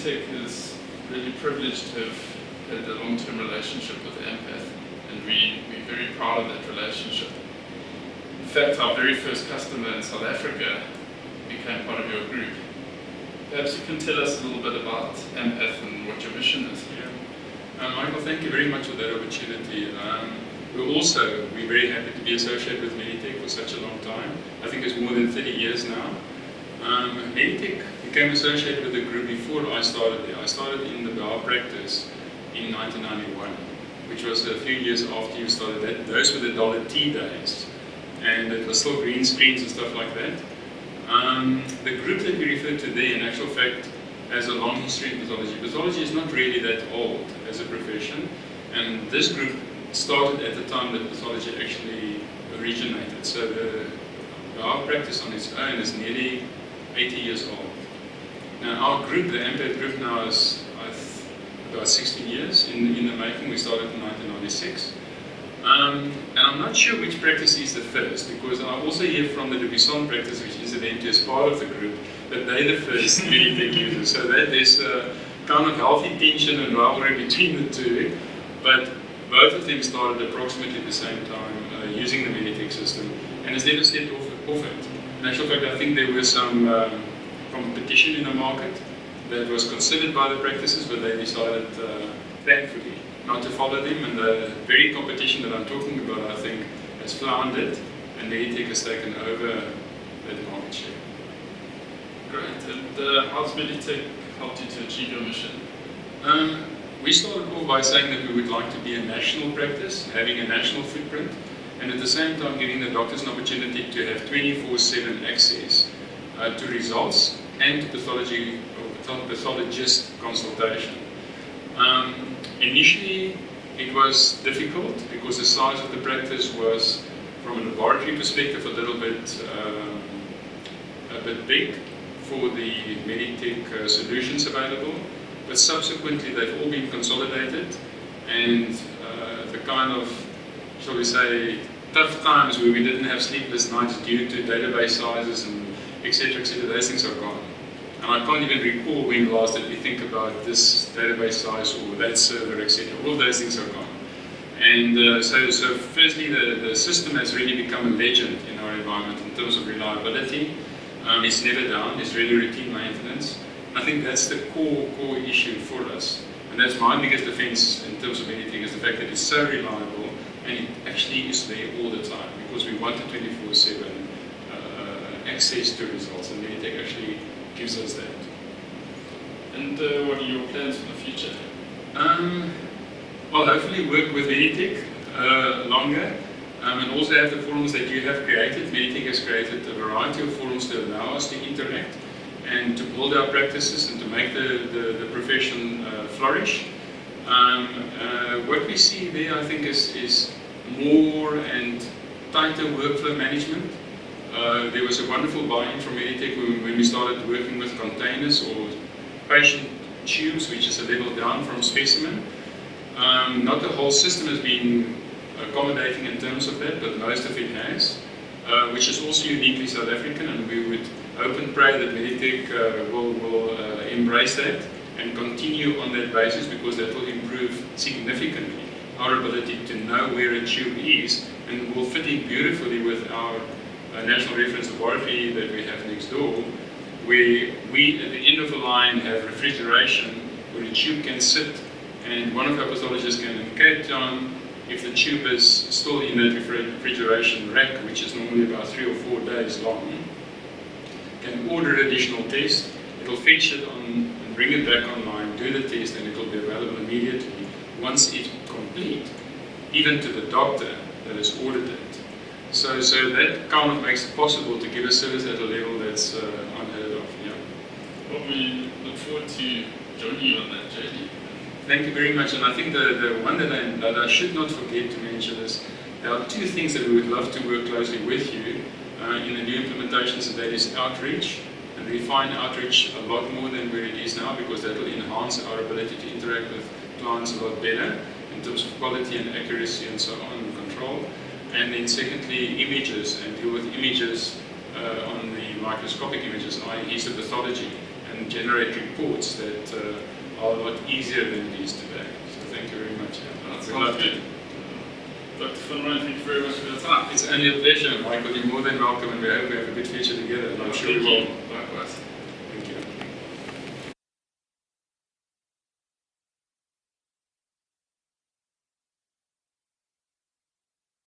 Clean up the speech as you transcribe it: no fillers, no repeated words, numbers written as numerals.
MEDITECH is really privileged to have had a long-term relationship with Ampath, and we're very proud of that relationship. In fact, our very first customer in South Africa became part of your group. Perhaps you can tell us a little bit about Ampath and what your mission is. Yeah. Michael, thank you very much for that opportunity. We're very happy to be associated with MEDITECH for such a long time. I think it's more than 30 years now. MEDITECH became associated with the group before I started there. I started in the Bauer practice in 1991, which was a few years after you started that. Those were the $T days, and it was still green screens and stuff like that. The group that we refer to there, in actual fact, has a long history in pathology. Pathology is not really that old as a profession, and this group started at the time that pathology actually originated. So our practice on its own is nearly 80 years old. Now our group, the Ampath group, now is about 16 years in the making. We started in 1996. And I'm not sure which practice is the first, because I also hear from the Dubuisson practice, which incidentally is part of the group, that they're the first MEDITECH users. So that there's a kind of healthy tension and rivalry between the two. But both of them started approximately at the same time using the MEDITECH system, and has never stepped off it. In actual fact, I think there was some competition in the market that was considered by the practices, but they decided, thankfully, not to follow them, and the very competition that I'm talking about, I think, has floundered, and MEDITECH has taken over that market share. Great. And how's MEDITECH helped you to achieve your mission? We started off by saying that we would like to be a national practice, having a national footprint, and at the same time giving the doctors an opportunity to have 24/7 access to results and to pathology or pathologist consultation. Initially, it was difficult because the size of the practice was, from a laboratory perspective, a little bit big for the MEDITECH solutions available. But subsequently, they've all been consolidated, and the kind of, shall we say, tough times where we didn't have sleepless nights due to database sizes and etc., those things are gone. And I can't even recall when last did we think about this database size or that server, etc. All of those things are gone. And so firstly, the system has really become a legend in our environment in terms of reliability. It's never down, it's really routine maintenance. I think that's the core issue for us. And that's my biggest defense in terms of MEDITECH, is the fact that it's so reliable and it actually is there all the time, because we want a 24/7 access to results, and MEDITECH actually gives us that. And what are your plans for the future? Well, hopefully work with MEDITECH longer, and also have the forums that you have created. MEDITECH has created a variety of forums to allow us to interact and to build our practices and to make the profession flourish. What we see there, I think, is more and tighter workflow management. There was a wonderful buy-in from MEDITECH when we started working with containers or patient tubes, which is a level down from specimen. Not the whole system has been accommodating in terms of that, but most of it has, which is also uniquely South African, and we would hope and pray that MEDITECH will embrace that and continue on that basis, because that will improve significantly our ability to know where a tube is, and will fit in beautifully with our national reference laboratory that we have next door, where we at the end of the line have refrigeration where the tube can sit, and one of our pathologists can, in Cape Town, if the tube is still in that refrigeration rack, which is normally about 3 or 4 days long, can order additional test. It'll fetch it on and bring it back online, do the test, and it will be available immediately once it's complete, even to the doctor that has ordered it. So that kind of makes it possible to give a service at a level that's unheard of. Yeah. Well, we look forward to joining you on that journey. Thank you very much. And I think the one that I should not forget to mention is there are 2 things that we would love to work closely with you in the new implementations, and that is outreach. And we find outreach a lot more than where it is now, because that will enhance our ability to interact with clients a lot better in terms of quality and accuracy and so on, and control. And then secondly, images, and deal with images on the microscopic images, i.e. histopathology, and and generate reports that are a lot easier than it is today. So thank you very much. That We sounds loved good. it. Dr. Van Rooyen, thank you very much for your time. It's only a pleasure, Michael. You're more than welcome, and we hope we have a good future together, and I'm sure we will. Likewise. Thank you.